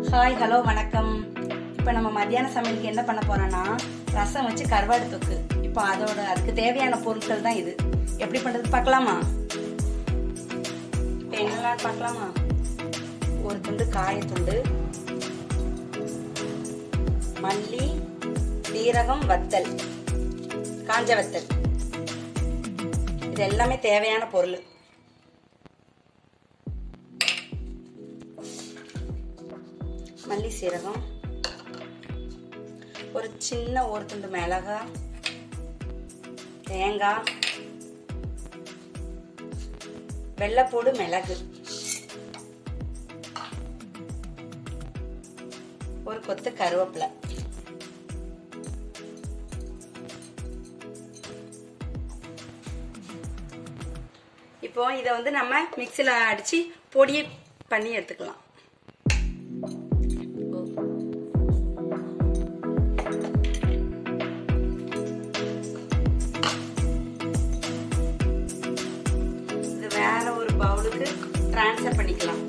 Hi hello வணக்கம். இப்போ நம்ம மத்தியான சமையலுக்கு என்ன பண்ண போறோம்னா ரசம் வச்சு கருவாடு தொக்கு. இப்போ அதுக்கு தேவையான பொருட்கள் தான் இது. எப்படி பண்ணுறது பார்க்கலாமா? இப்போ என்னெல்லாம் பார்க்கலாமா? ஒரு துண்டு காயத்துண்டு, மல்லி, சீரகம், வத்தல், காஞ்ச வத்தல், இது எல்லாமே தேவையான பொருள். மல்லி, சீரகம், ஒரு சின்ன ஒரு துண்டு மிளகாய், தேங்காய், வெள்ளைப்பூடு, மிளகு, ஒரு கொத்து கருவேப்பிலை. இப்போ இதை நம்ம மிக்சியில் அடித்து பொடியை பண்ணி எடுத்துக்கலாம். இது வேற ஒரு பவுலுக்கு ட்ரான்ஸ்ஃபர் பண்ணிக்கலாம்.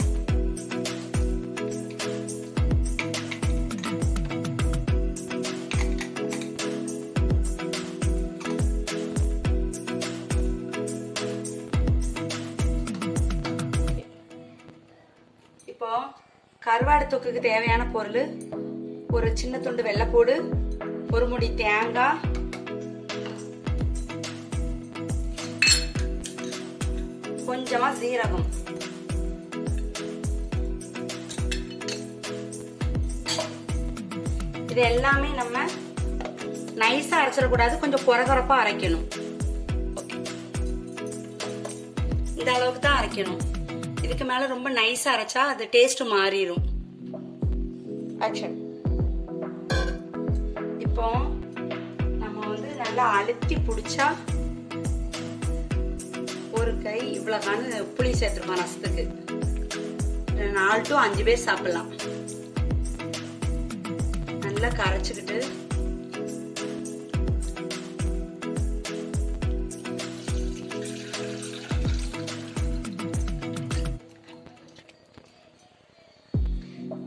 இப்போ கருவாடு தொக்குக்கு தேவையான பொருள்: ஒரு சின்ன துண்டு வெள்ளைப்பூடு, ஒரு முடி தேங்காய், கொஞ்சமா சீரகம், இது எல்லாமே நம்ம நைஸா அரைச்சிடக்கூடாது, கொஞ்சம் குறகுறப்பா அரைக்கணும். இந்த அளவுக்கு தான் அரைக்கணும். இதுக்கு மேல ரொம்ப நைஸா அரைச்சா அது டேஸ்ட் மாறிடும். ஆக்ஷன். இப்போ நம்ம நல்லா அழுத்தி பிடிச்சா ஒரு கை இவ்வளவுக்கான புளி சேர்த்துருக்கோம் ரசத்துக்கு. 4 to 5 பேர் சாப்பிடலாம். நல்லா கரைச்சுக்கிட்டு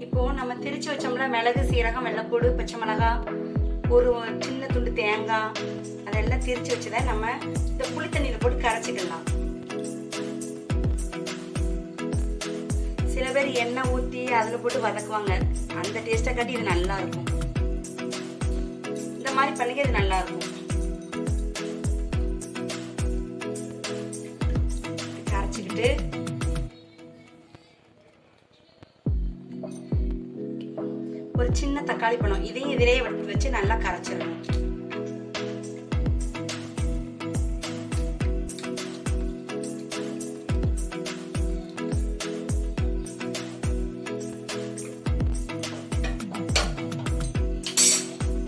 இப்போ நம்ம திரிச்சு வச்சோம்ல மிளகு, சீரகம், வெள்ளைப்பூடு, பச்சை மிளகாய், ஒரு சின்ன துண்டு தேங்காய், அதெல்லாம் திரிச்சு வச்சுதான் நம்ம இந்த புளி தண்ணியில போட்டு கரைச்சிக்கலாம். சில பேர் எண்ணெய் ஊற்றி அதில் போட்டு வதக்குவாங்க. அந்த டேஸ்ட்டை காட்டி இது நல்லா இருக்கும். இந்த மாதிரி பண்ணிக்க இது நல்லா இருக்கும். கரைச்சிக்கிட்டு ஒரு சின்ன தக்காளி பழம் இதையும் இதிலே வச்சு நல்லா கரைச்சிடணும்.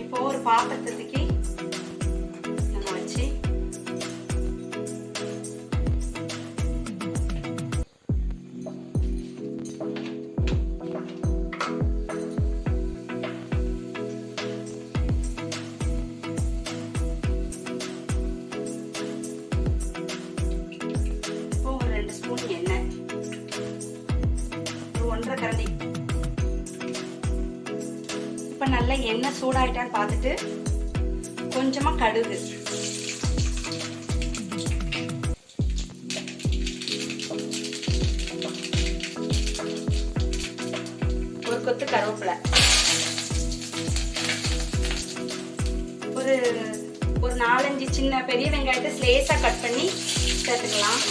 இப்போ ஒரு பாத்திரத்துக்கு நம்ம வச்சு எண்ணெய், ஒரு 1.5 கரண்டி. இப்ப நல்லா எண்ணெய் சூடாயிட்டான்னு பார்த்துட்டு கொஞ்சமா கடுகு, ஒரு கொத்து கருவேப்பிலை, ஒரு 4-5 சின்ன பெரிய வெங்காயத்தை ஸ்லேஸா கட் பண்ணி சேர்த்துக்கலாம்.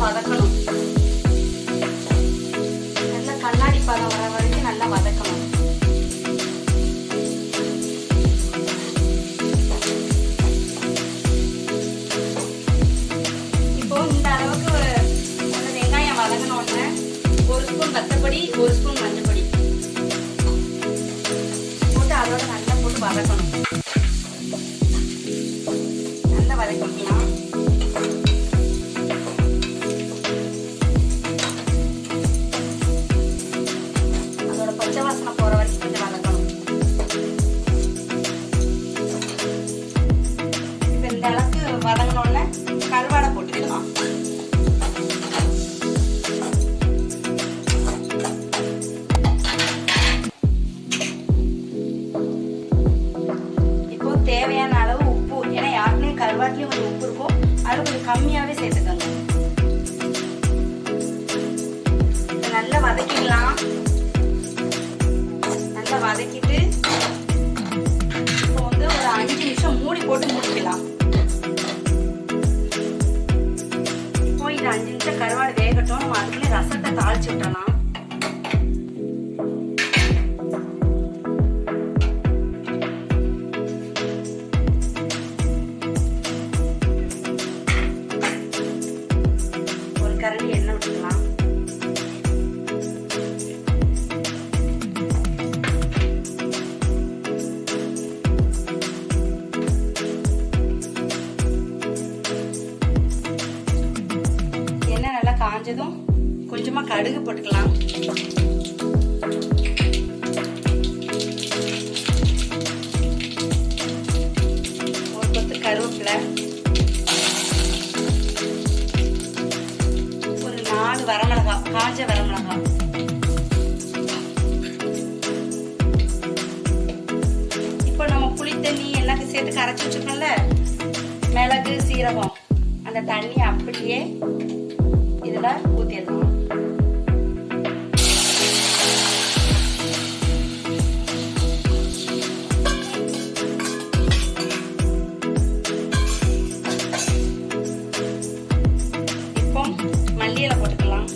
வதக்கணும். நல்லா கண்ணாடி பதம் வர வரைக்கும் நல்லா வதக்கணும். இப்போ இந்த அளவுக்கு அந்த வெங்காயம் வதங்கினோடனே 1 ஸ்பூன் வத்தப்பொடி, 1 ஸ்பூன் மஞ்சப்பொடி போட்டு அதோட நல்லா போட்டு வதக்கணும். நல்லா வதக்கிக்கலாம். பச்சை வாசனை போற வரைக்கும் வதக்கிட்டு இப்போ வந்து ஒரு 5 நிமிஷம் மூடி போட்டு முடிக்கலாம். இப்போ இது 5 நிமிஷம் கருவாடு வேகட்டும். நம்ம அதுக்குள்ளே ரசத்தை தாளிச்சு விட்டலாம். ஒரு கரண்டி எண்ணெய் விட்டுக்கலாம். காஞ்சதும் கொஞ்சமா கடுகு போட்டுக்கலாம். ஒரு கொத்து கருவேப்பிலை, ஒரு 4 வரமிளகாய், காஞ்ச வரமிளகாய், இப்போ நம்ம புளி தண்ணி எல்லாத்தையும் சேர்த்து கரைச்சி வச்சுக்கோம்ல, மிளகு சீரகம், அந்த தண்ணி அப்படியே இதுல ஊத்திடலாம். இப்போ மல்லி இலை போட்டுக்கலாம்.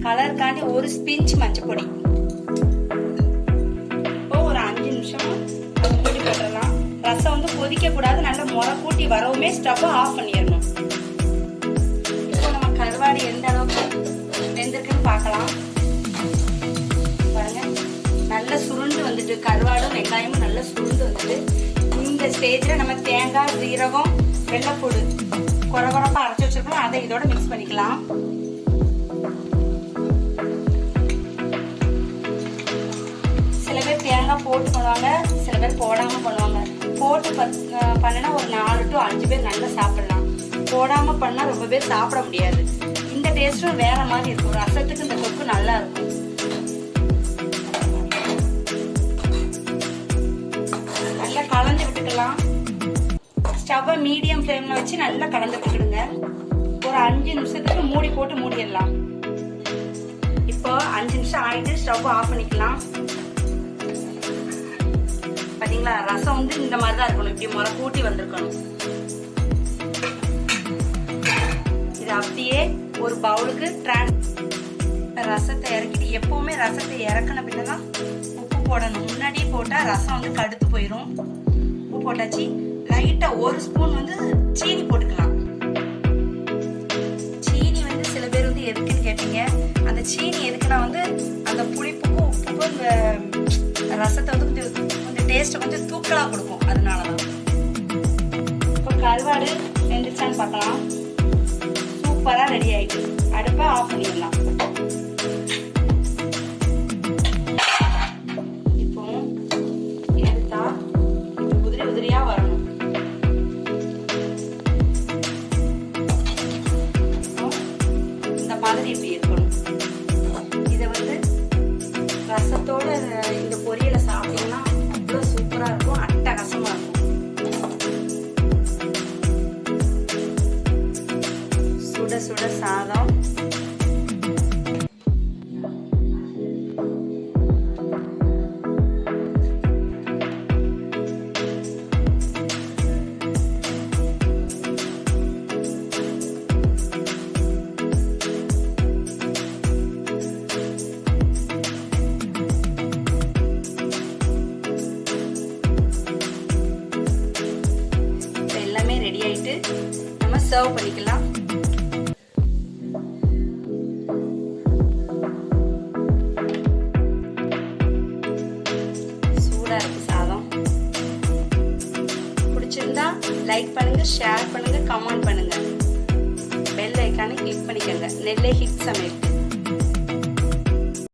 கலருக்காண்டி ஒரு ஸ்பிஞ்ச் மஞ்சள் பொடி. ரசம் வந்து கொதிக்க கூடாது, நல்லா முறை கூட்டி வரவுமே ஸ்டவ் ஆஃப் பண்ணிடணும். இப்போ நம்ம கருவாடு எந்த அளவுக்கு வெந்திருக்குன்னு பார்க்கலாம். பாருங்க, நல்ல சுருண்டு வந்துட்டு, கருவாடும் வெங்காயமும் நல்ல சுருண்டு வந்துட்டு. இந்த ஸ்டேஜ்ல நம்ம தேங்காய், சீரகம், வெள்ளைப்பூடு குறகுறப்பா அரைச்சி வச்சிருக்கோம், அதை இதோட மிக்ஸ் பண்ணிக்கலாம். சில பேர் தேங்காய் போட்டு பண்ணுவாங்க, சில பேர் போடாம பண்ணுவாங்க. போட்டு பண்ணினா ஒரு 4 to 5 பேர் நல்லா சாப்பிடலாம். போடாம பண்ணா ரொம்ப பேர் சாப்பிட முடியாது. இந்த டேஸ்டும் வேற மாதிரி இருக்கும். ரசத்துக்கு இந்த தொக்கு நல்லா இருக்கும். நல்லா கலந்து விட்டுக்கலாம். ஸ்டவ்வை மீடியம் ஃப்ளேம்ல வச்சு நல்லா கலந்து விட்டுடுங்க. ஒரு 5 நிமிஷத்துக்கு மூடி போட்டு மூடிடலாம். இப்போ 5 நிமிஷம் ஆயிட்டு ஸ்டவ் ஆஃப் பண்ணிக்கலாம். பாத்தீங்களா, ரசம் வந்து இந்த மாதிரி தான் இருக்கணும், இப்படி முறை கூட்டி வந்திருக்கணும். இது அப்படியே ஒரு பவுலுக்கு ரசத்தை இறக்கிட்டு, எப்பவுமே ரசத்தை இறக்கின பின்னதான் உப்பு போடணும். முன்னாடியே போட்டா ரசம் வந்து கடுத்து போயிடும். உப்பு போட்டாச்சு. லைட்டா 1 ஸ்பூன் வந்து சீனி போட்டுக்கலாம். சீனி வந்து சில பேர் வந்து எதுக்குன்னு கேட்டீங்க. அந்த சீனி எதுக்குன்னா வந்து அந்த புளிப்புக்கும் உப்புக்கும் இந்த ரசத்தை வந்து கொஞ்சம் டேஸ்ட்டை கொஞ்சம் தூக்கலாக கொடுக்கும், அதனாலதான். இப்போ கருவாடு வெந்துச்சான்னு பார்க்கலாம். சூப்பராக ரெடி ஆயிட்டு. அடுப்பை ஆஃப் பண்ணிடலாம். இப்போ எடுத்தா உதிரி உதிரியா வரணும். இந்த மாதிரி இப்படி இருக்கணும். இதை வந்து ரசத்தோட இந்த பொரியலை சாப்பிட்டோம்னா அவ்வளோ சூப்பரா இருக்கும், அட்டகாசமா இருக்கும். சுட சுட சாதம், ரெடி ஆயிட்டு நம்ம சர்வ் பண்ணிக்கலாம். சூடா இருக்கு சாதம். பிடிச்சிருந்தா லைக் பண்ணுங்க, ஷேர் பண்ணுங்க, கமெண்ட் பண்ணுங்க, பெல் ஐக்கானை கிளிக் பண்ணிக்கோங்க. நெல்லை ஹிட் சமையல்.